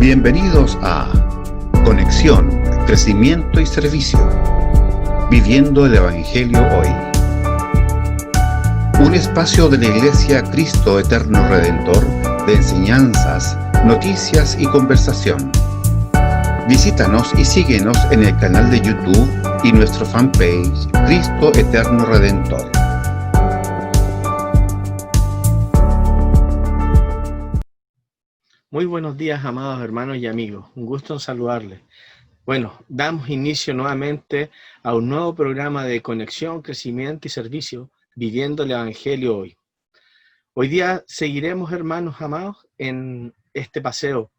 Bienvenidos a Conexión, Crecimiento y Servicio, Viviendo el Evangelio Hoy. Un espacio de la Iglesia Cristo Eterno Redentor de enseñanzas, noticias y conversación. Visítanos y síguenos en el canal de YouTube y nuestro fanpage Cristo Eterno Redentor. Muy buenos días, amados hermanos y amigos. Un gusto en saludarles. Bueno, damos inicio nuevamente a un nuevo programa de conexión, crecimiento y servicio, viviendo el Evangelio hoy. Hoy día seguiremos, hermanos amados, en este paseo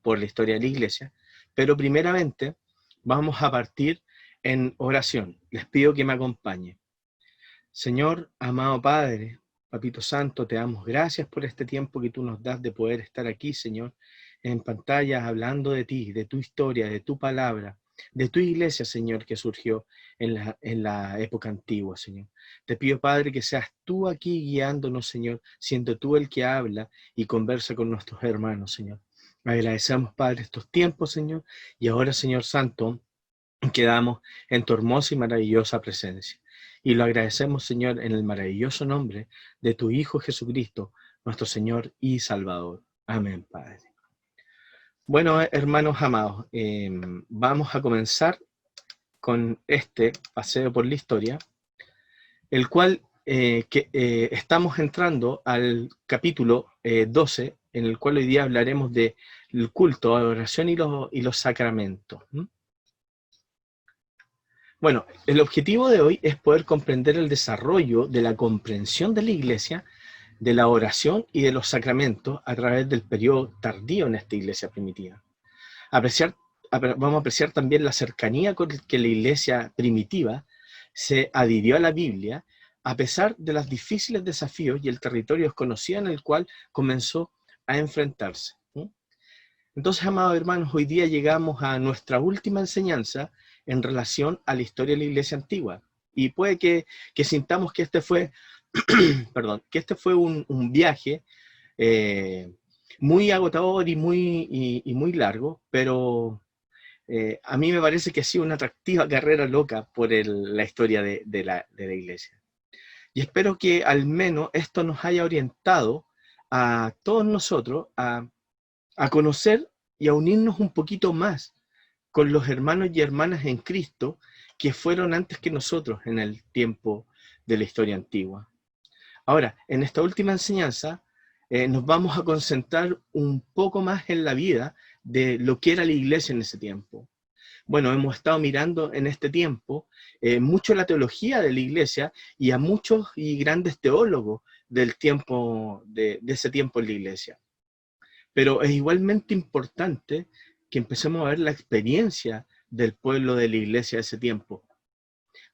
por la historia de la Iglesia, pero primeramente vamos a partir en oración. Les pido que me acompañen. Señor, amado Padre, Papito Santo, te damos gracias por este tiempo que tú nos das de poder estar aquí, Señor, en pantallas hablando de ti, de tu historia, de tu palabra, de tu iglesia, Señor, que surgió en la época antigua, Señor. Te pido, Padre, que seas tú aquí guiándonos, Señor, siendo tú el que habla y conversa con nuestros hermanos, Señor. Agradecemos, Padre, estos tiempos, Señor, y ahora, Señor Santo, quedamos en tu hermosa y maravillosa presencia. Y lo agradecemos, Señor, en el maravilloso nombre de tu Hijo Jesucristo, nuestro Señor y Salvador. Amén, Padre. Bueno, hermanos amados, vamos a comenzar con este paseo por la historia, el cual estamos entrando al capítulo 12, en el cual hoy día hablaremos del culto, adoración y los sacramentos. Bueno, el objetivo de hoy es poder comprender el desarrollo de la comprensión de la Iglesia, de la oración y de los sacramentos a través del periodo tardío en esta Iglesia primitiva. Vamos a apreciar también la cercanía con que la Iglesia primitiva se adhirió a la Biblia a pesar de los difíciles desafíos y el territorio desconocido en el cual comenzó a enfrentarse. Entonces, amados hermanos, hoy día llegamos a nuestra última enseñanza en relación a la historia de la Iglesia antigua. Y puede que sintamos que este fue, un viaje muy agotador y muy largo, pero a mí me parece que ha sido una atractiva carrera loca por la historia de la Iglesia. Y espero que al menos esto nos haya orientado a todos nosotros a conocer y a unirnos un poquito más con los hermanos y hermanas en Cristo que fueron antes que nosotros en el tiempo de la historia antigua. Ahora, en esta última enseñanza nos vamos a concentrar un poco más en la vida de lo que era la Iglesia en ese tiempo. Bueno, hemos estado mirando en este tiempo mucho la teología de la Iglesia y a muchos y grandes teólogos del tiempo, de ese tiempo en la Iglesia. Pero es igualmente importante que empecemos a ver la experiencia del pueblo de la Iglesia de ese tiempo,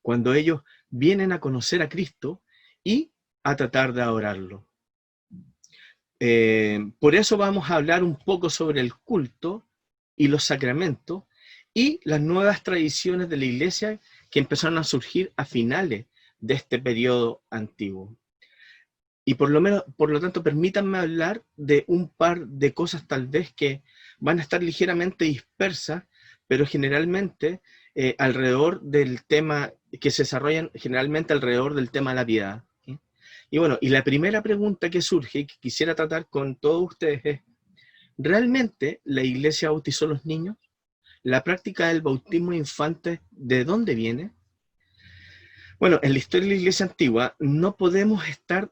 cuando ellos vienen a conocer a Cristo y a tratar de adorarlo. Por eso vamos a hablar un poco sobre el culto y los sacramentos y las nuevas tradiciones de la Iglesia que empezaron a surgir a finales de este periodo antiguo. Y por lo tanto, permítanme hablar de un par de cosas tal vez que van a estar ligeramente dispersas, pero generalmente alrededor del tema, que se desarrollan generalmente alrededor del tema de la piedad. ¿Sí? Y bueno, y la primera pregunta que surge y que quisiera tratar con todos ustedes es, ¿realmente la Iglesia bautizó a los niños? ¿La práctica del bautismo de infantes de dónde viene? Bueno, en la historia de la Iglesia antigua no podemos estar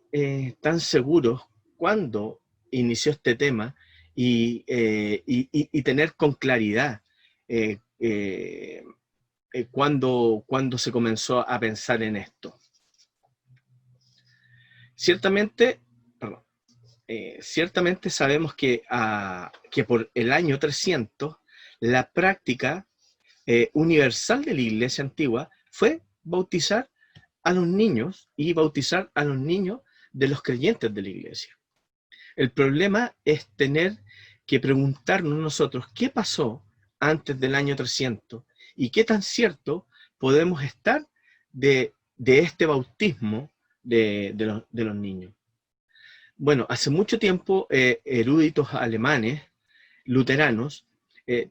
tan seguros cuándo inició este tema y tener con claridad cuándo se comenzó a pensar en esto. Ciertamente sabemos que por el año 300 la práctica universal de la Iglesia antigua fue bautizar a los niños y bautizar a los niños de los creyentes de la Iglesia. El problema es tener que preguntarnos nosotros qué pasó antes del año 300 y qué tan cierto podemos estar de este bautismo de los niños. Bueno, hace mucho tiempo eruditos alemanes luteranos,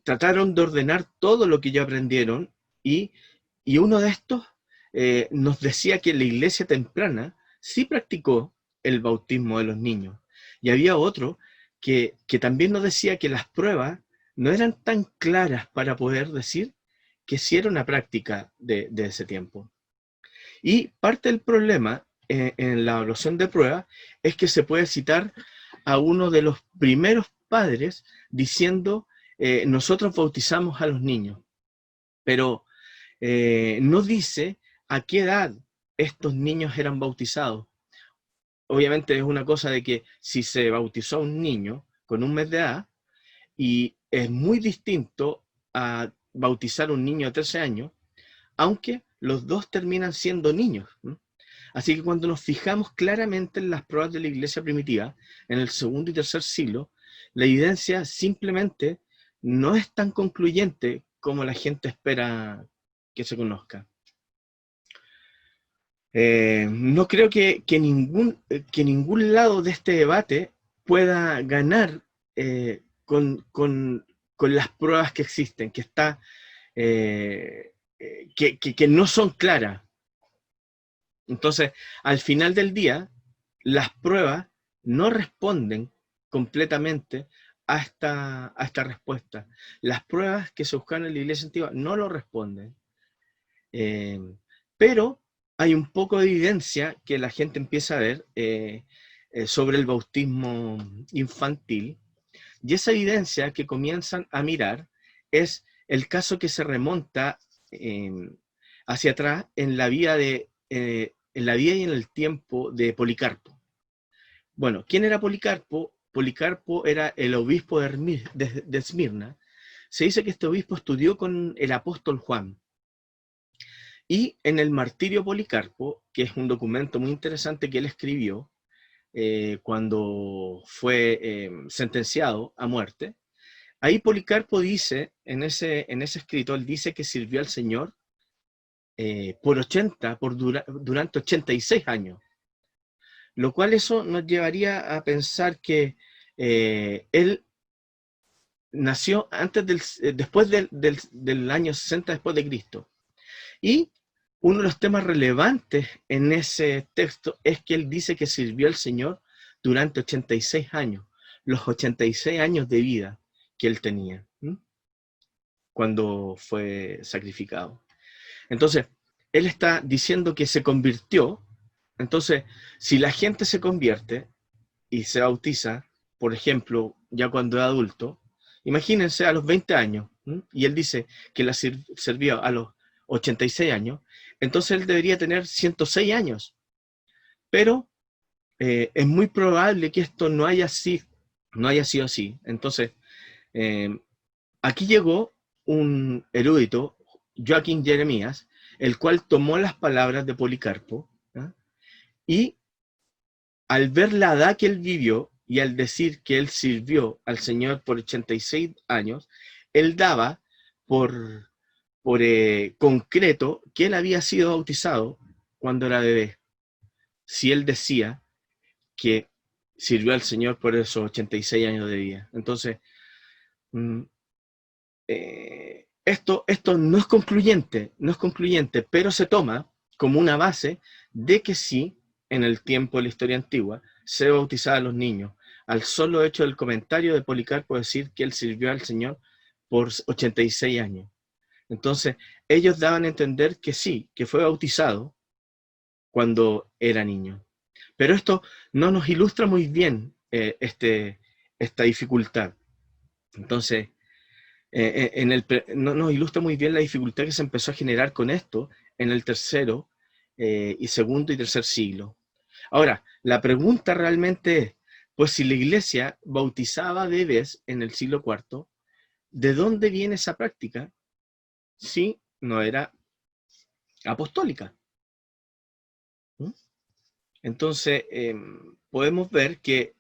trataron de ordenar todo lo que ellos aprendieron y uno de estos nos decía que la iglesia temprana sí practicó el bautismo de los niños. Y había otro que también nos decía que las pruebas no eran tan claras para poder decir que sí era una práctica de ese tiempo. Y parte del problema en la evaluación de pruebas es que se puede citar a uno de los primeros padres diciendo nosotros bautizamos a los niños, pero no dice a qué edad estos niños eran bautizados. Obviamente es una cosa de que si se bautizó a un niño con un mes de edad, y es muy distinto a bautizar a un niño de 13 años, aunque los dos terminan siendo niños, ¿no? Así que cuando nos fijamos claramente en las pruebas de la iglesia primitiva, en el segundo y tercer siglo, la evidencia simplemente no es tan concluyente como la gente espera que se conozca. No creo que ningún lado de este debate pueda ganar con las pruebas que existen, que no son claras. Entonces, al final del día, las pruebas no responden completamente a esta respuesta. Las pruebas que se buscan en la iglesia antigua no lo responden. Pero hay un poco de evidencia que la gente empieza a ver sobre el bautismo infantil, y esa evidencia que comienzan a mirar es el caso que se remonta hacia atrás en la vida y en el tiempo de Policarpo. Bueno, ¿quién era Policarpo? Policarpo era el obispo de Esmirna. Se dice que este obispo estudió con el apóstol Juan. Y en el Martirio Policarpo, que es un documento muy interesante que él escribió cuando fue sentenciado a muerte, ahí Policarpo dice, en ese escrito, él dice que sirvió al Señor durante 86 años. Lo cual eso nos llevaría a pensar que él nació después del año 60 después de Cristo. Y uno de los temas relevantes en ese texto es que él dice que sirvió al Señor durante 86 años, los 86 años de vida que él tenía, cuando fue sacrificado. Entonces, él está diciendo que se convirtió. Entonces, si la gente se convierte y se bautiza, por ejemplo, ya cuando es adulto, imagínense a los 20 años, y él dice que la sirvió a los 86 años, entonces él debería tener 106 años. Pero es muy probable que esto no haya sido así. Entonces, aquí llegó un erudito, Joaquín Jeremías, el cual tomó las palabras de Policarpo, y al ver la edad que él vivió y al decir que él sirvió al Señor por 86 años, él daba por concreto que él había sido bautizado cuando era bebé. Si él decía que sirvió al Señor por esos 86 años de vida. Entonces, esto no es concluyente, pero se toma como una base de que sí, en el tiempo de la historia antigua, se bautizaba a los niños, al solo hecho del comentario de Policarpo decir que él sirvió al Señor por 86 años. Entonces, ellos daban a entender que sí, que fue bautizado cuando era niño. Pero esto no nos ilustra muy bien esta dificultad. Entonces, no nos ilustra muy bien la dificultad que se empezó a generar con esto en el segundo y tercer siglo. Ahora, la pregunta realmente es, pues si la iglesia bautizaba bebés en el siglo IV, ¿de dónde viene esa práctica si no era apostólica? Entonces, podemos ver que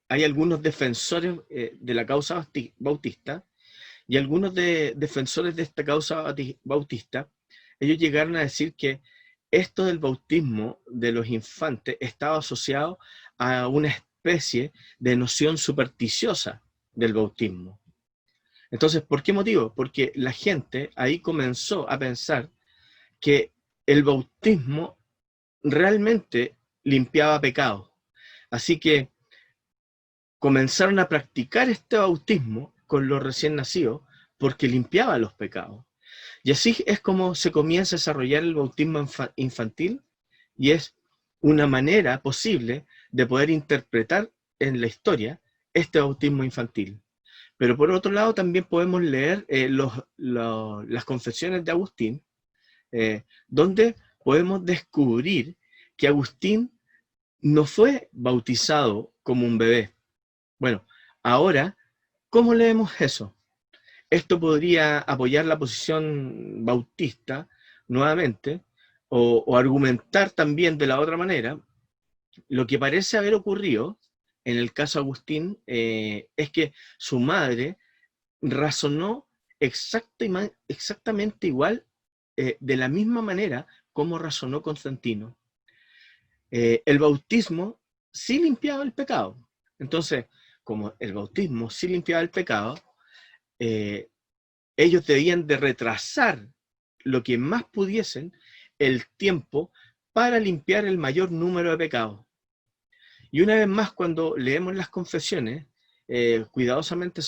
hay algunos defensores de la causa bautista y algunos defensores de esta causa bautista, ellos llegaron a decir que esto del bautismo de los infantes estaba asociado a una especie de noción supersticiosa, del bautismo. Entonces, ¿por qué motivo? Porque la gente ahí comenzó a pensar que el bautismo realmente limpiaba pecados. Así que comenzaron a practicar este bautismo con los recién nacidos porque limpiaba los pecados. Y así es como se comienza a desarrollar el bautismo infantil, y es una manera posible de poder interpretar en la historia este bautismo infantil. Pero por otro lado también podemos leer las confesiones de Agustín, donde podemos descubrir que Agustín no fue bautizado como un bebé. Bueno, ahora, ¿cómo leemos eso? Esto podría apoyar la posición bautista nuevamente, o argumentar también de la otra manera. Lo que parece haber ocurrido en el caso Agustín es que su madre razonó exactamente igual, de la misma manera como razonó Constantino. El bautismo sí limpiaba el pecado. Entonces, como el bautismo sí limpiaba el pecado, ellos debían de retrasar lo que más pudiesen el tiempo para limpiar el mayor número de pecados. Y una vez más, cuando leemos las confesiones, cuidadosamente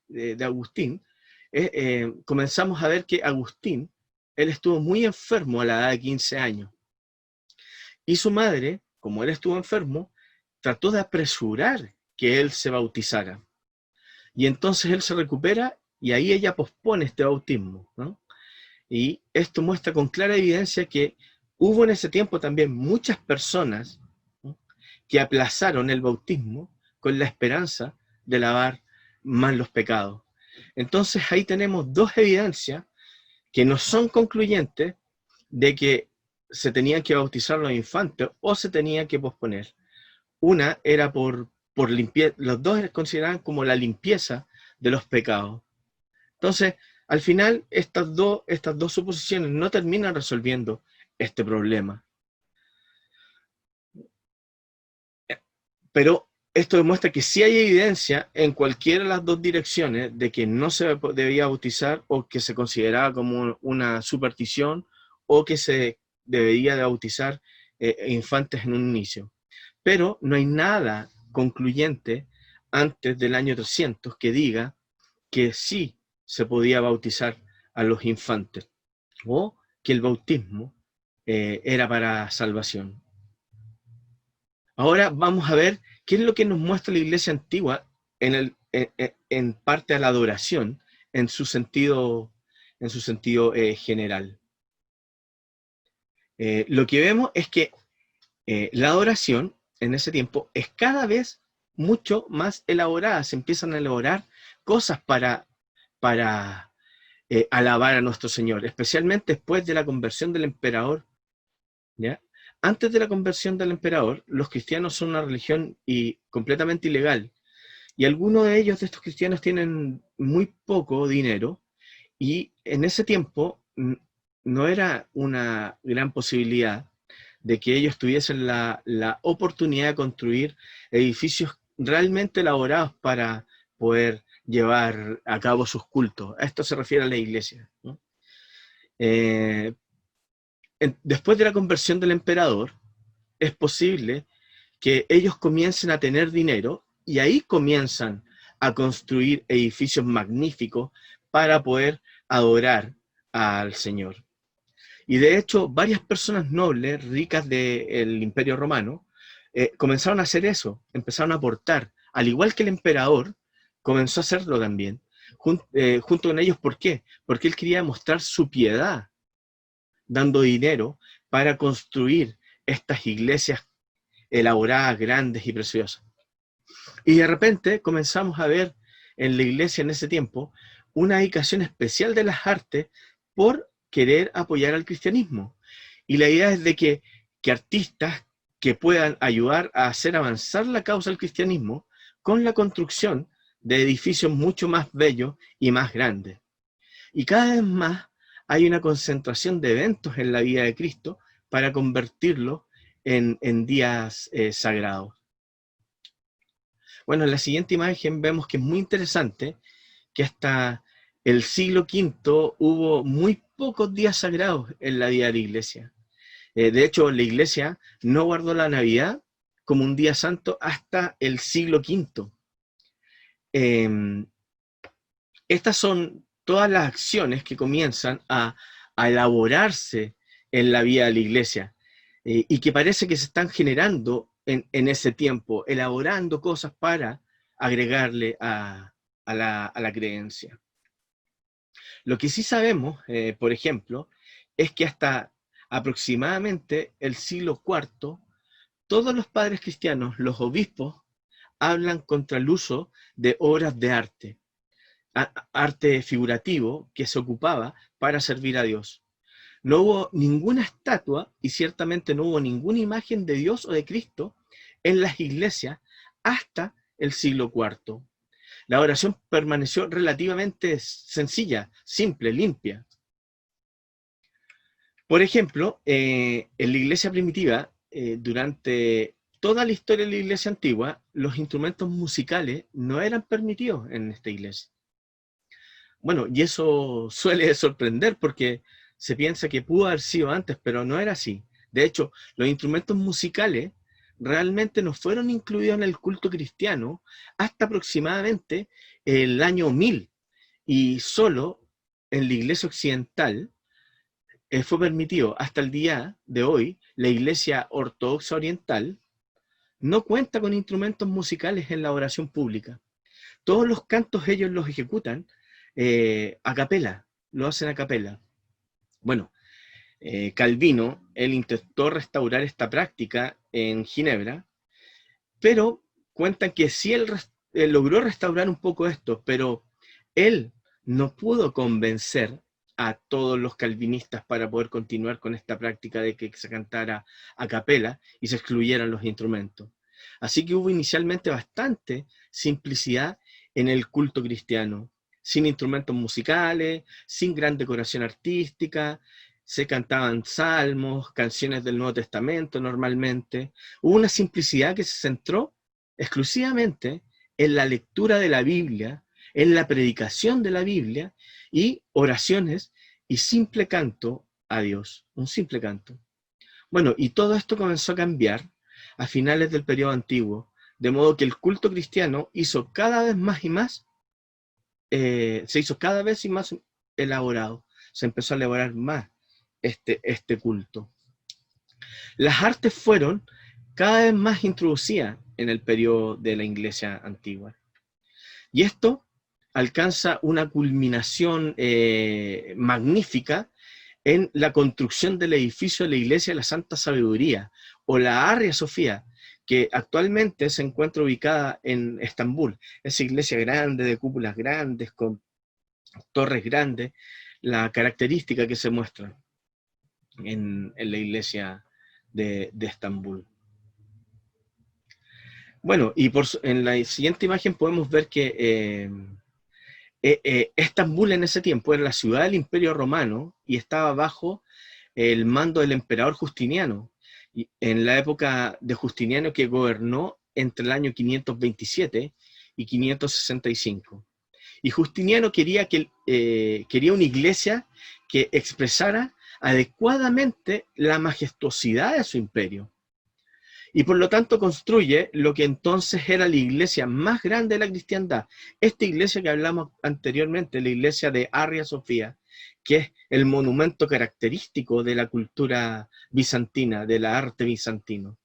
de Agustín, comenzamos a ver que Agustín, él estuvo muy enfermo a la edad de 15 años. Y su madre, como él estuvo enfermo, trató de apresurar que él se bautizara. Y entonces él se recupera y ahí ella pospone este bautismo, ¿no? Y esto muestra con clara evidencia que hubo en ese tiempo también muchas personas, ¿no?, que aplazaron el bautismo con la esperanza de lavar más los pecados. Entonces ahí tenemos dos evidencias que no son concluyentes de que se tenían que bautizar los infantes o se tenían que posponer. Una era por limpieza, los dos consideraban como la limpieza de los pecados. Entonces, al final, estas dos suposiciones no terminan resolviendo este problema. Pero esto demuestra que sí hay evidencia en cualquiera de las dos direcciones de que no se debía bautizar, o que se consideraba como una superstición, o que se debería de bautizar infantes en un inicio. Pero no hay nada concluyente antes del año 300 que diga que sí se podía bautizar a los infantes, o que el bautismo era para salvación. Ahora vamos a ver qué es lo que nos muestra la Iglesia antigua en parte a la adoración, en su sentido general. Lo que vemos es que la adoración en ese tiempo es cada vez mucho más elaborada. Se empiezan a elaborar cosas para alabar a nuestro Señor, especialmente después de la conversión del emperador, ¿ya? Antes de la conversión del emperador, los cristianos son una religión completamente ilegal, y algunos de ellos, de estos cristianos, tienen muy poco dinero, y en ese tiempo no era una gran posibilidad de que ellos tuviesen la oportunidad de construir edificios realmente elaborados para poder llevar a cabo sus cultos. A esto se refiere a la iglesia, ¿no? Después de la conversión del emperador, es posible que ellos comiencen a tener dinero, y ahí comienzan a construir edificios magníficos para poder adorar al Señor. Y de hecho, varias personas nobles, ricas del Imperio Romano, comenzaron a hacer eso, empezaron a aportar, al igual que el emperador comenzó a hacerlo también, junto con ellos. ¿Por qué? Porque él quería mostrar su piedad, dando dinero para construir estas iglesias elaboradas, grandes y preciosas. Y de repente comenzamos a ver en la iglesia en ese tiempo una dedicación especial de las artes por querer apoyar al cristianismo. Y la idea es de que artistas que puedan ayudar a hacer avanzar la causa del cristianismo con la construcción de edificios mucho más bellos y más grandes. Y cada vez más hay una concentración de eventos en la vida de Cristo para convertirlo en días sagrados. Bueno, en la siguiente imagen vemos que es muy interesante que hasta el siglo V hubo muy pocos días sagrados en la vida de la iglesia. De hecho, la iglesia no guardó la Navidad como un día santo hasta el siglo V. Estas son todas las acciones que comienzan a elaborarse en la vida de la iglesia y que parece que se están generando en ese tiempo, elaborando cosas para agregarle a la creencia. Lo que sí sabemos, por ejemplo, es que hasta aproximadamente el siglo IV, todos los padres cristianos, los obispos, hablan contra el uso de obras de arte, arte figurativo que se ocupaba para servir a Dios. No hubo ninguna estatua y ciertamente no hubo ninguna imagen de Dios o de Cristo en las iglesias hasta el siglo IV. La oración permaneció relativamente sencilla, simple, limpia. Por ejemplo, en la iglesia primitiva, durante toda la historia de la iglesia antigua, los instrumentos musicales no eran permitidos en esta iglesia. Bueno, y eso suele sorprender porque se piensa que pudo haber sido antes, pero no era así. De hecho, los instrumentos musicales realmente no fueron incluidos en el culto cristiano hasta aproximadamente el año 1000, y solo en la iglesia occidental fue permitido. Hasta el día de hoy, la iglesia ortodoxa oriental no cuenta con instrumentos musicales en la oración pública. Todos los cantos ellos los ejecutan a capela, lo hacen a capela. Bueno, Calvino, él intentó restaurar esta práctica en Ginebra, pero cuentan que sí él logró restaurar un poco esto, pero él no pudo convencer a todos los calvinistas para poder continuar con esta práctica de que se cantara a capela y se excluyeran los instrumentos. Así que hubo inicialmente bastante simplicidad en el culto cristiano, sin instrumentos musicales, sin gran decoración artística, se cantaban salmos, canciones del Nuevo Testamento normalmente. Hubo una simplicidad que se centró exclusivamente en la lectura de la Biblia, en la predicación de la Biblia y oraciones y simple canto a Dios, un simple canto. Bueno, y todo esto comenzó a cambiar a finales del periodo antiguo, de modo que el culto cristiano hizo cada vez más y más, se hizo cada vez y más elaborado, se empezó a elaborar más este culto. Las artes fueron cada vez más introducidas en el periodo de la iglesia antigua. Y esto alcanza una culminación magnífica en la construcción del edificio de la Iglesia de la Santa Sabiduría, o la Hagia Sofía, que actualmente se encuentra ubicada en Estambul. Esa iglesia grande, de cúpulas grandes, con torres grandes, la característica que se muestra en la iglesia de Estambul. Bueno, y en la siguiente imagen podemos ver que Estambul en ese tiempo era la ciudad del Imperio Romano y estaba bajo el mando del emperador Justiniano, en la época de Justiniano, que gobernó entre el año 527 y 565. Y Justiniano quería una iglesia que expresara adecuadamente la majestuosidad de su imperio. Y por lo tanto construye lo que entonces era la iglesia más grande de la cristiandad. Esta iglesia que hablamos anteriormente, la iglesia de Hagia Sofía, que es el monumento característico de la cultura bizantina, del arte bizantino.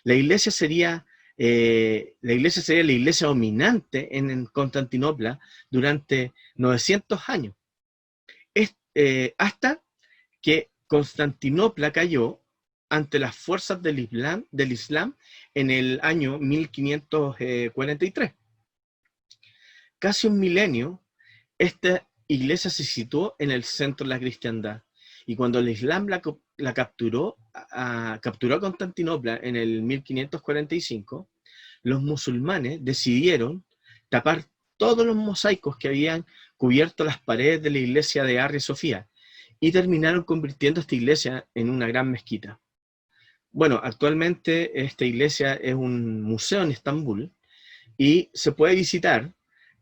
La iglesia sería la iglesia dominante en Constantinopla durante 900 años. Hasta que Constantinopla cayó ante las fuerzas del Islam en el año 1543. Casi un milenio, esta iglesia se situó en el centro de la cristiandad. Y cuando el Islam la capturó a Constantinopla en el 1545, los musulmanes decidieron tapar todos los mosaicos que habían cubierto las paredes de la iglesia de Hagia Sofía y terminaron convirtiendo esta iglesia en una gran mezquita. Bueno, actualmente esta iglesia es un museo en Estambul y se puede visitar,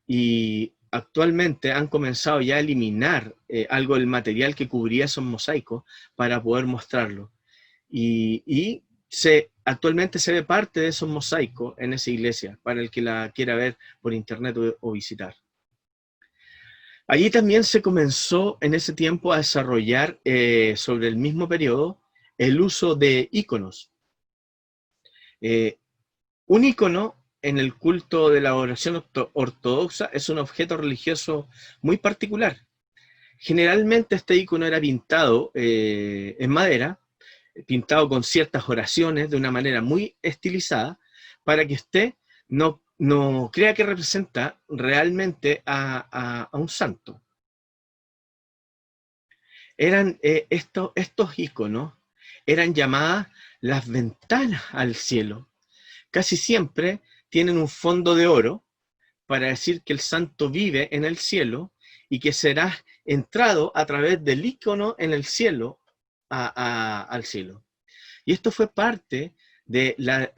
y actualmente han comenzado ya a eliminar algo del material que cubría esos mosaicos para poder mostrarlo. Y actualmente se ve parte de esos mosaicos en esa iglesia, para el que la quiera ver por internet o visitar. Allí también se comenzó en ese tiempo a desarrollar, sobre el mismo periodo, el uso de íconos. Un ícono en el culto de la oración ortodoxa es un objeto religioso muy particular. Generalmente este ícono era pintado en madera, pintado con ciertas oraciones de una manera muy estilizada, para que usted no crea que representa realmente a un santo. Estos íconos eran llamadas las ventanas al cielo. Casi siempre tienen un fondo de oro para decir que el santo vive en el cielo y que será entrado a través del ícono en el cielo al cielo. Y esto fue parte de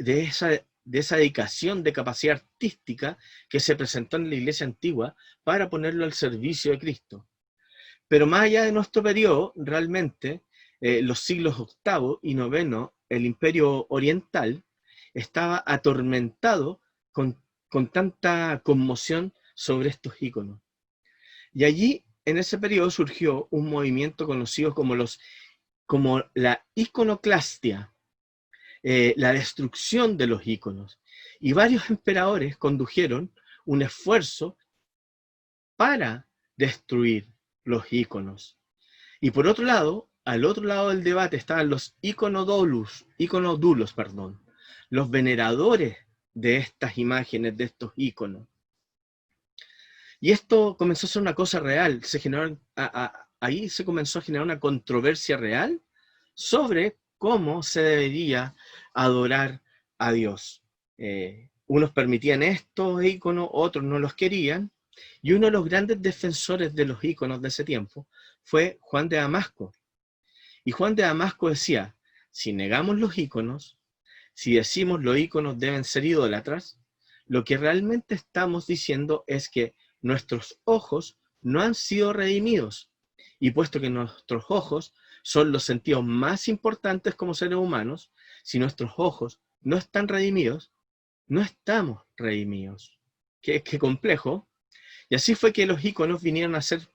esa dedicación de capacidad artística que se presentó en la iglesia antigua para ponerlo al servicio de Cristo. Pero más allá de nuestro periodo, realmente, los siglos VIII y IX, el Imperio Oriental estaba atormentado con tanta conmoción sobre estos íconos. Y allí, en ese periodo, surgió un movimiento conocido como la iconoclastia, la destrucción de los íconos. Y varios emperadores condujeron un esfuerzo para destruir los íconos. Y por otro lado, al otro lado del debate estaban los iconodulos, los veneradores de estas imágenes, de estos íconos. Y esto comenzó a ser una cosa real, ahí se comenzó a generar una controversia real sobre cómo se debería adorar a Dios. Unos permitían estos íconos, otros no los querían, y uno de los grandes defensores de los íconos de ese tiempo fue Juan de Damasco. Y Juan de Damasco decía, si negamos los íconos, si decimos los íconos deben ser idólatras, lo que realmente estamos diciendo es que nuestros ojos no han sido redimidos. Y puesto que nuestros ojos son los sentidos más importantes como seres humanos, si nuestros ojos no están redimidos, no estamos redimidos. Qué complejo. Y así fue que los íconos vinieron a ser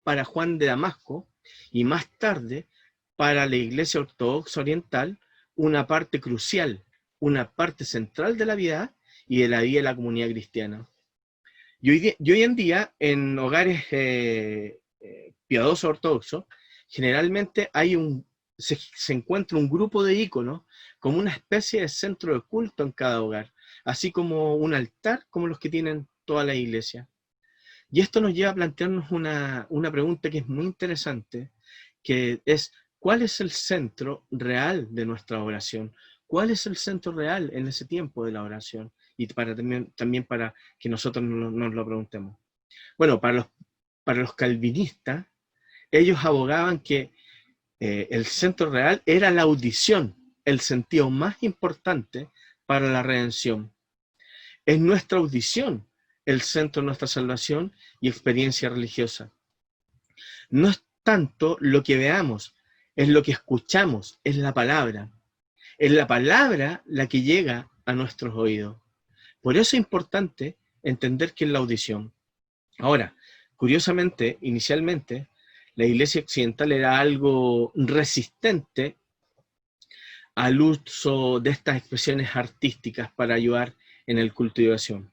para Juan de Damasco, y más tarde para la Iglesia Ortodoxa Oriental, una parte crucial, una parte central de la vida y de la vida de la comunidad cristiana. Y hoy en día, en hogares piadosos ortodoxos, generalmente se encuentra un grupo de íconos como una especie de centro de culto en cada hogar, así como un altar como los que tienen toda la iglesia. Y esto nos lleva a plantearnos una pregunta que es muy interesante, que es, ¿cuál es el centro real de nuestra oración? ¿Cuál es el centro real en ese tiempo de la oración? Y también para que nosotros nos lo preguntemos. Bueno, para los calvinistas, ellos abogaban que el centro real era la audición, el sentido más importante para la redención. Es nuestra audición el centro de nuestra salvación y experiencia religiosa. No es tanto lo que veamos, es lo que escuchamos, es la palabra. Es la palabra la que llega a nuestros oídos. Por eso es importante entender qué es la audición. Ahora, curiosamente, inicialmente, la iglesia occidental era algo resistente al uso de estas expresiones artísticas para ayudar en el culto y oración.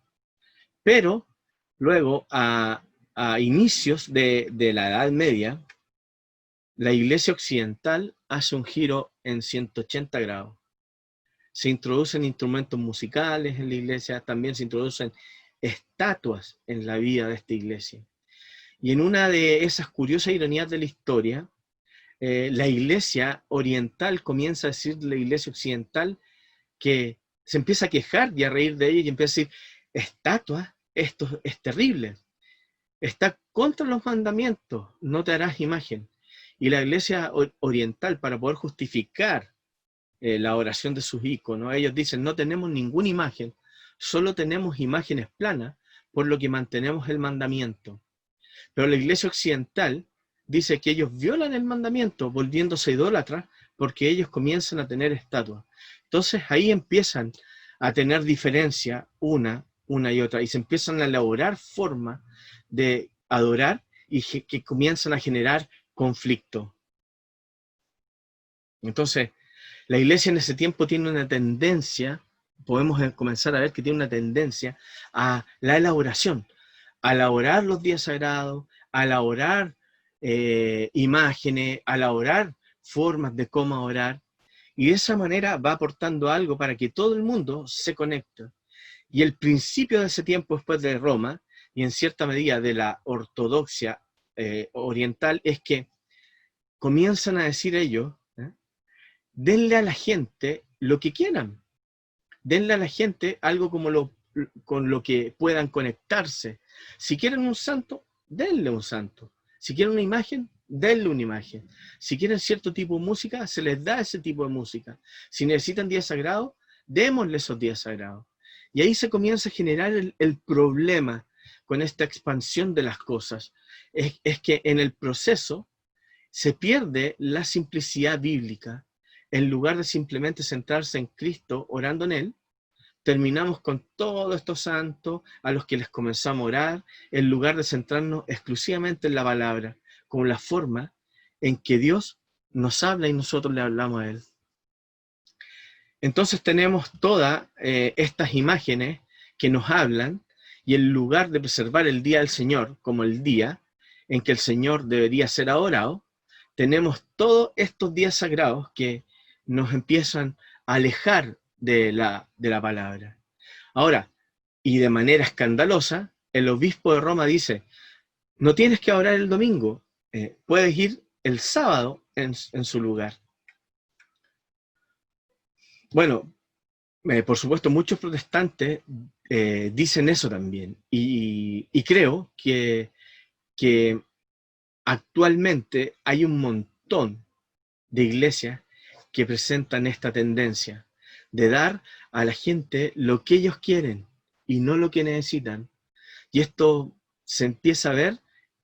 Pero luego, a inicios de la Edad Media, la iglesia occidental hace un giro en 180 grados. Se introducen instrumentos musicales en la iglesia, también se introducen estatuas en la vida de esta iglesia. Y en una de esas curiosas ironías de la historia, la iglesia oriental comienza a decir de la iglesia occidental que se empieza a quejar y a reír de ella y empieza a decir, estatua, esto es terrible, está contra los mandamientos, no te harás imagen. Y la iglesia oriental, para poder justificar la oración de sus íconos, ellos dicen, no tenemos ninguna imagen, solo tenemos imágenes planas, por lo que mantenemos el mandamiento. Pero la Iglesia occidental dice que ellos violan el mandamiento, volviéndose idólatras, porque ellos comienzan a tener estatuas. Entonces ahí empiezan a tener diferencia una y otra, y se empiezan a elaborar formas de adorar y que comienzan a generar conflicto. Entonces, la Iglesia en ese tiempo tiene una tendencia, podemos comenzar a ver que tiene una tendencia a la elaboración, a elaborar los días sagrados, a elaborar imágenes, a elaborar formas de cómo orar, y de esa manera va aportando algo para que todo el mundo se conecte. Y el principio de ese tiempo después de Roma, y en cierta medida de la ortodoxia oriental, es que comienzan a decir ellos, denle a la gente lo que quieran, denle a la gente algo como con lo que puedan conectarse. Si quieren un santo, denle un santo. Si quieren una imagen, denle una imagen. Si quieren cierto tipo de música, se les da ese tipo de música. Si necesitan días sagrados, démosle esos días sagrados. Y ahí se comienza a generar el problema con esta expansión de las cosas. Es que en el proceso se pierde la simplicidad bíblica. En lugar de simplemente centrarse en Cristo, orando en Él, terminamos con todos estos santos a los que les comenzamos a orar, en lugar de centrarnos exclusivamente en la palabra, como la forma en que Dios nos habla y nosotros le hablamos a Él. Entonces tenemos todas estas imágenes que nos hablan, y en lugar de preservar el día del Señor como el día en que el Señor debería ser adorado, tenemos todos estos días sagrados que nos empiezan a alejar de la palabra. Ahora, y de manera escandalosa, el obispo de Roma dice, no tienes que orar el domingo, puedes ir el sábado en su lugar. Bueno, por supuesto, muchos protestantes dicen eso también, y creo que actualmente hay un montón de iglesias que presentan esta tendencia de dar a la gente lo que ellos quieren y no lo que necesitan. Y esto se empieza a ver,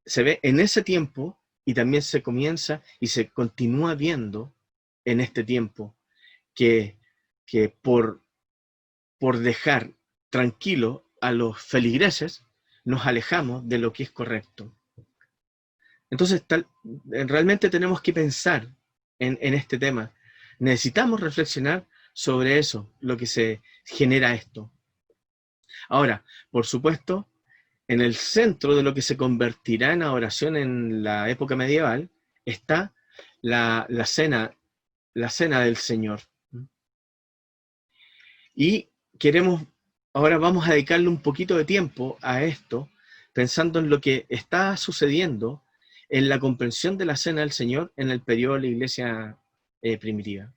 se ve en ese tiempo, y también se comienza y se continúa viendo en este tiempo, que por dejar tranquilo a los feligreses, nos alejamos de lo que es correcto. Entonces, realmente tenemos que pensar en este tema. Necesitamos reflexionar sobre eso, lo que se genera esto. Ahora, por supuesto, en el centro de lo que se convertirá en adoración en la época medieval está la cena del Señor. Y ahora vamos a dedicarle un poquito de tiempo a esto, pensando en lo que está sucediendo en la comprensión de la cena del Señor en el periodo de la iglesia primitiva.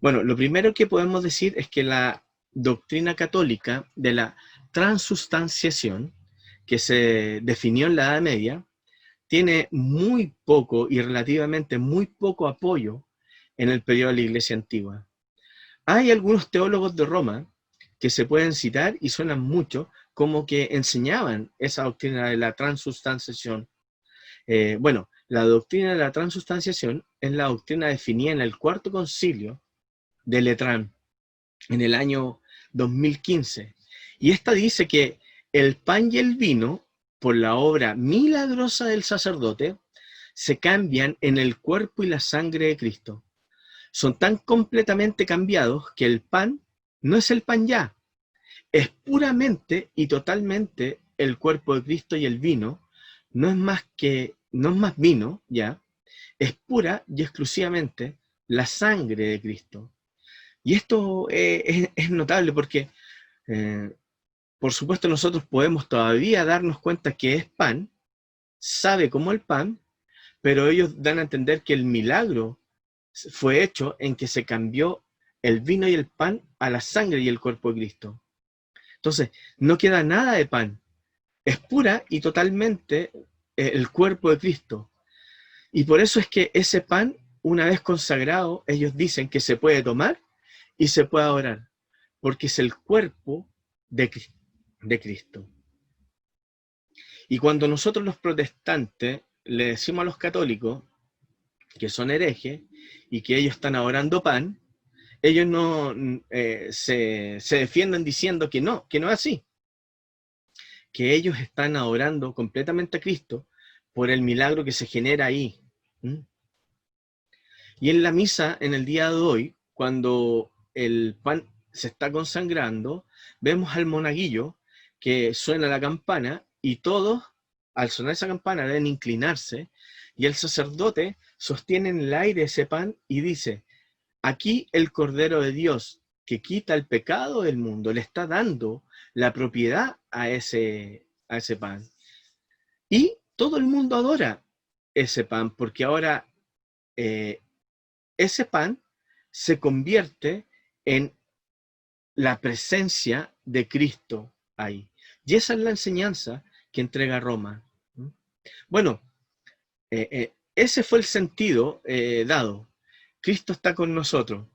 Bueno, lo primero que podemos decir es que la doctrina católica de la transustanciación, que se definió en la Edad Media, tiene muy poco y relativamente muy poco apoyo en el periodo de la iglesia antigua. Hay algunos teólogos de Roma que se pueden citar y suenan mucho como que enseñaban esa doctrina de la transustanciación. Bueno, la doctrina de la transustanciación es la doctrina definida en el Cuarto Concilio de Letrán, en el año 2015. Y esta dice que el pan y el vino, por la obra milagrosa del sacerdote, se cambian en el cuerpo y la sangre de Cristo. Son tan completamente cambiados que el pan no es el pan ya, es puramente y totalmente el cuerpo de Cristo, y el vino no es más vino ya, es pura y exclusivamente la sangre de Cristo. Y esto es notable porque, por supuesto, nosotros podemos todavía darnos cuenta que es pan, sabe como el pan, pero ellos dan a entender que el milagro fue hecho en que se cambió el vino y el pan a la sangre y el cuerpo de Cristo. Entonces, no queda nada de pan, es pura y totalmente el cuerpo de Cristo. Y por eso es que ese pan, una vez consagrado, ellos dicen que se puede tomar y se puede adorar, porque es el cuerpo de Cristo. Y cuando nosotros los protestantes le decimos a los católicos que son herejes y que ellos están adorando pan, ellos no se defienden diciendo que no es así, que ellos están adorando completamente a Cristo por el milagro que se genera ahí. Y en la misa, en el día de hoy, cuando el pan se está consagrando, vemos al monaguillo que suena la campana y todos, al sonar esa campana, deben inclinarse y el sacerdote sostiene en el aire ese pan y dice: aquí el Cordero de Dios que quita el pecado del mundo, le está dando la propiedad a ese pan. Y todo el mundo adora ese pan, porque ahora ese pan se convierte en la presencia de Cristo ahí. Y esa es la enseñanza que entrega Roma. Bueno, ese fue el sentido dado. Cristo está con nosotros.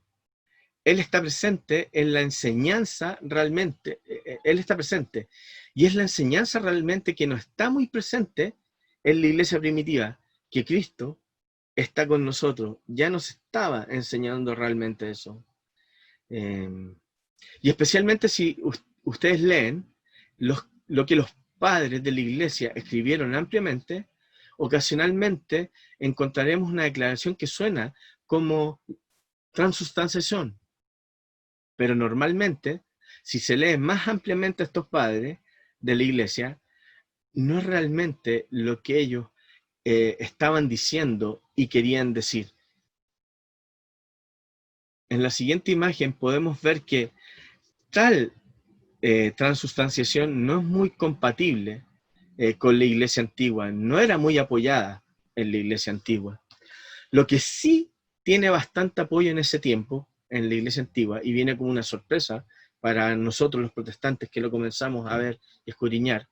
Él está presente en la enseñanza realmente. Él está presente. Y es la enseñanza realmente que no está muy presente en la iglesia primitiva, que Cristo está con nosotros. Ya nos estaba enseñando realmente eso. Y especialmente si ustedes leen lo que los padres de la iglesia escribieron ampliamente, ocasionalmente encontraremos una declaración que suena como transustanciación. Pero normalmente, si se lee más ampliamente a estos padres de la iglesia, no es realmente lo que ellos estaban diciendo y querían decir. En la siguiente imagen podemos ver que tal transustanciación no es muy compatible con la iglesia antigua, no era muy apoyada en la iglesia antigua. Lo que sí tiene bastante apoyo en ese tiempo, en la iglesia antigua, y viene como una sorpresa para nosotros los protestantes que lo comenzamos a ver y escudriñar,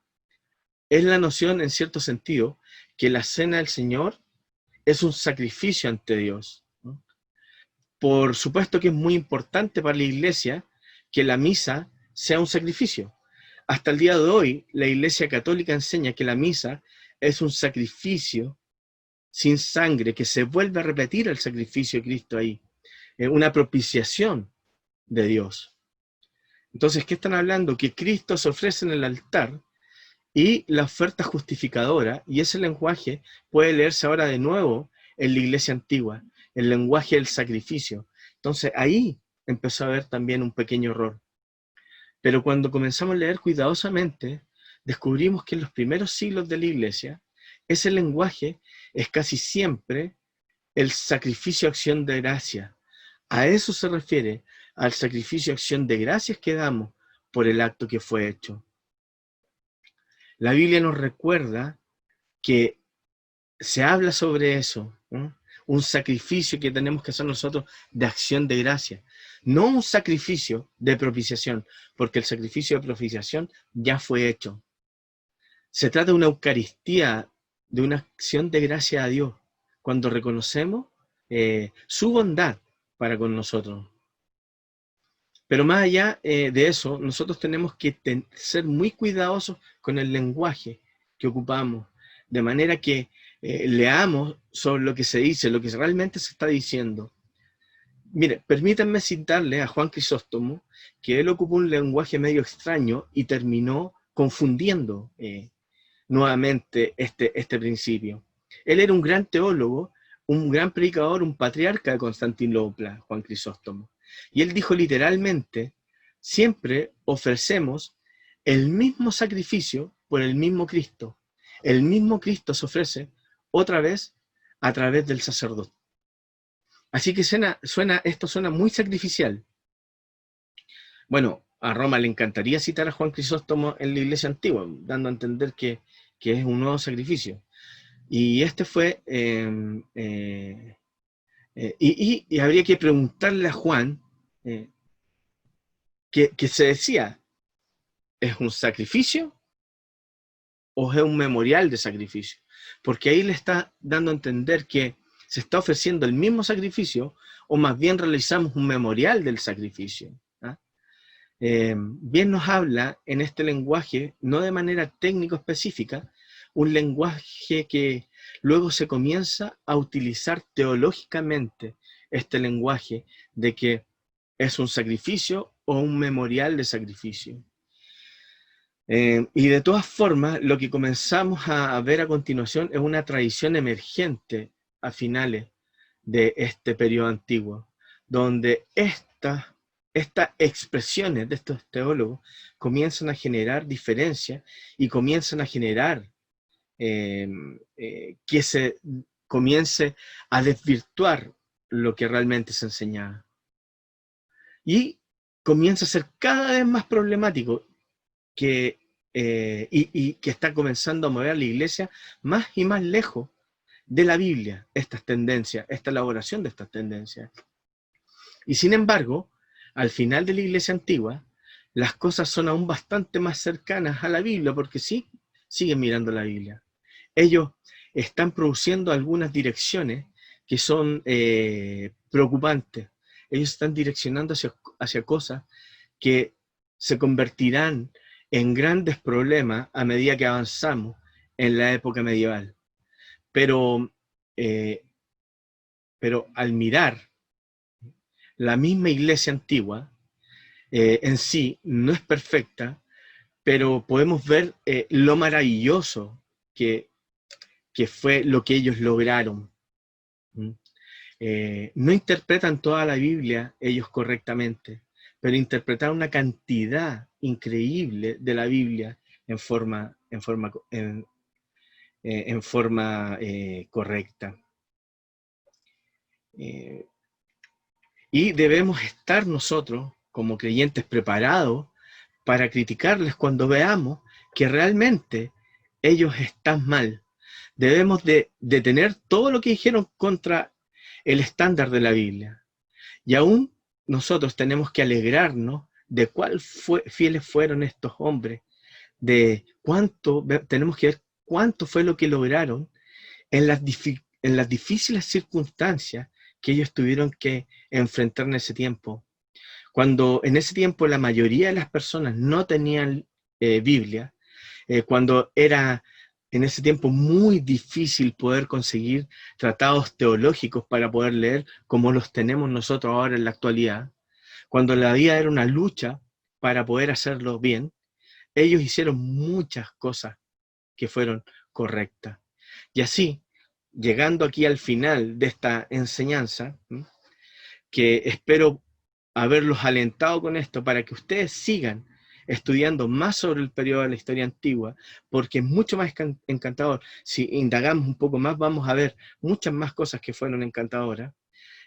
es la noción, en cierto sentido, que la cena del Señor es un sacrificio ante Dios. Por supuesto que es muy importante para la iglesia que la misa sea un sacrificio. Hasta el día de hoy, la Iglesia Católica enseña que la misa es un sacrificio sin sangre, que se vuelve a repetir el sacrificio de Cristo ahí. Una propiciación de Dios. Entonces, ¿qué están hablando? Que Cristo se ofrece en el altar y la oferta justificadora, y ese lenguaje puede leerse ahora de nuevo en la iglesia antigua, el lenguaje del sacrificio. Entonces, ahí empezó a haber también un pequeño error. Pero cuando comenzamos a leer cuidadosamente, descubrimos que en los primeros siglos de la iglesia, ese lenguaje es casi siempre el sacrificio acción de gracia. A eso se refiere, al sacrificio acción de gracias que damos por el acto que fue hecho. La Biblia nos recuerda que se habla sobre eso, ¿no? Un sacrificio que tenemos que hacer nosotros de acción de gracia. No un sacrificio de propiciación, porque el sacrificio de propiciación ya fue hecho. Se trata de una Eucaristía, de una acción de gracia a Dios, cuando reconocemos su bondad para con nosotros. Pero más allá de eso, nosotros tenemos que ser muy cuidadosos con el lenguaje que ocupamos, de manera que leamos sobre lo que se dice, lo que realmente se está diciendo. Mire, permítanme citarle a Juan Crisóstomo, que él ocupó un lenguaje medio extraño y terminó confundiendo nuevamente este principio. Él era un gran teólogo, un gran predicador, un patriarca de Constantinopla, Juan Crisóstomo. Y él dijo literalmente: siempre ofrecemos el mismo sacrificio por el mismo Cristo. El mismo Cristo se ofrece otra vez a través del sacerdote. Así que esto suena muy sacrificial. Bueno, a Roma le encantaría citar a Juan Crisóstomo en la iglesia antigua, dando a entender que es un nuevo sacrificio. Y este fue... y habría que preguntarle a Juan que se decía, ¿es un sacrificio o es un memorial de sacrificio? Porque ahí le está dando a entender que se está ofreciendo el mismo sacrificio, o más bien realizamos un memorial del sacrificio. bien nos habla en este lenguaje, no de manera técnico específica, un lenguaje que luego se comienza a utilizar teológicamente, este lenguaje de que es un sacrificio o un memorial de sacrificio. Y de todas formas, lo que comenzamos a ver a continuación es una tradición emergente a finales de este periodo antiguo, donde estas expresiones de estos teólogos comienzan a generar diferencias y comienzan a generar que se comience a desvirtuar lo que realmente se enseñaba. Y comienza a ser cada vez más problemático y que está comenzando a mover a la iglesia más y más lejos de la Biblia, estas tendencias, esta elaboración de estas tendencias. Y sin embargo, al final de la iglesia antigua, las cosas son aún bastante más cercanas a la Biblia, porque sí, siguen mirando la Biblia. Ellos están produciendo algunas direcciones que son preocupantes. Ellos están direccionando hacia cosas que se convertirán en grandes problemas a medida que avanzamos en la época medieval. Pero al mirar la misma iglesia antigua, en sí no es perfecta, pero podemos ver lo maravilloso que fue lo que ellos lograron. No interpretan toda la Biblia ellos correctamente, pero interpretaron una cantidad increíble de la Biblia en forma correcta. Y debemos estar nosotros, como creyentes, preparados para criticarles cuando veamos que realmente ellos están mal. Debemos de detener todo lo que dijeron contra el estándar de la Biblia. Y aún nosotros tenemos que alegrarnos de cuán fieles fueron estos hombres, tenemos que ver cuánto fue lo que lograron en las difíciles circunstancias que ellos tuvieron que enfrentar en ese tiempo. Cuando en ese tiempo la mayoría de las personas no tenían Biblia, cuando era en ese tiempo muy difícil poder conseguir tratados teológicos para poder leer como los tenemos nosotros ahora en la actualidad, cuando la vida era una lucha para poder hacerlo bien, ellos hicieron muchas cosas que fueron correctas. Y así, llegando aquí al final de esta enseñanza, que espero haberlos alentado con esto para que ustedes sigan estudiando más sobre el periodo de la historia antigua, porque es mucho más encantador. Si indagamos un poco más, vamos a ver muchas más cosas que fueron encantadoras,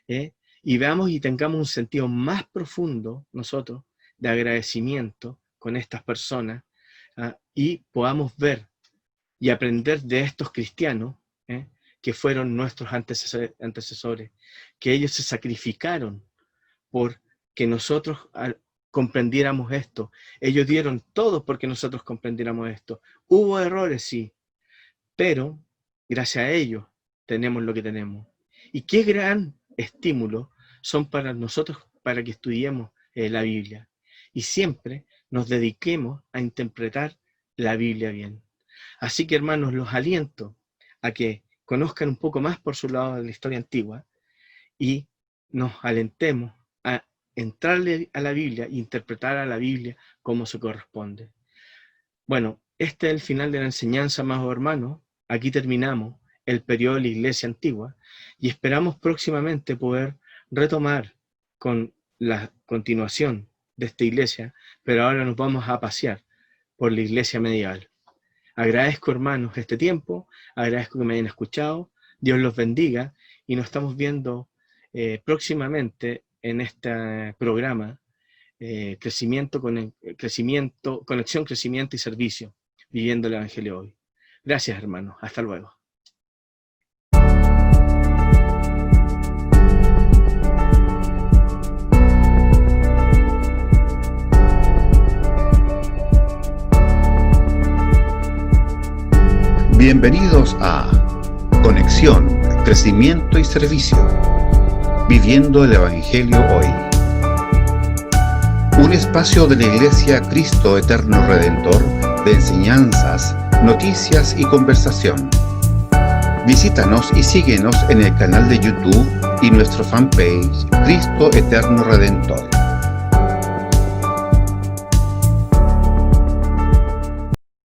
y veamos y tengamos un sentido más profundo nosotros de agradecimiento con estas personas, y podamos ver y aprender de estos cristianos que fueron nuestros antecesores, que ellos se sacrificaron por que nosotros comprendiéramos esto. Ellos dieron todo porque nosotros comprendiéramos esto. Hubo errores, sí, pero gracias a ellos tenemos lo que tenemos. Y qué gran estímulo son para nosotros para que estudiemos la Biblia. Y siempre nos dediquemos a interpretar la Biblia bien. Así que, hermanos, los aliento a que conozcan un poco más por su lado de la historia antigua y nos alentemos a entrarle a la Biblia e interpretar a la Biblia como se corresponde. Bueno, este es el final de la enseñanza, amados hermanos. Aquí terminamos el periodo de la iglesia antigua y esperamos próximamente poder retomar con la continuación de esta iglesia, pero ahora nos vamos a pasear por la iglesia medieval. Agradezco, hermanos, este tiempo, agradezco que me hayan escuchado, Dios los bendiga y nos estamos viendo próximamente en este programa Conexión, Crecimiento y Servicio, viviendo el Evangelio hoy. Gracias, hermanos. Hasta luego. Bienvenidos a Conexión, Crecimiento y Servicio, viviendo el Evangelio hoy. un espacio de la Iglesia Cristo Eterno Redentor de enseñanzas, noticias y conversación. Visítanos y síguenos en el canal de YouTube y nuestro fanpage Cristo Eterno Redentor.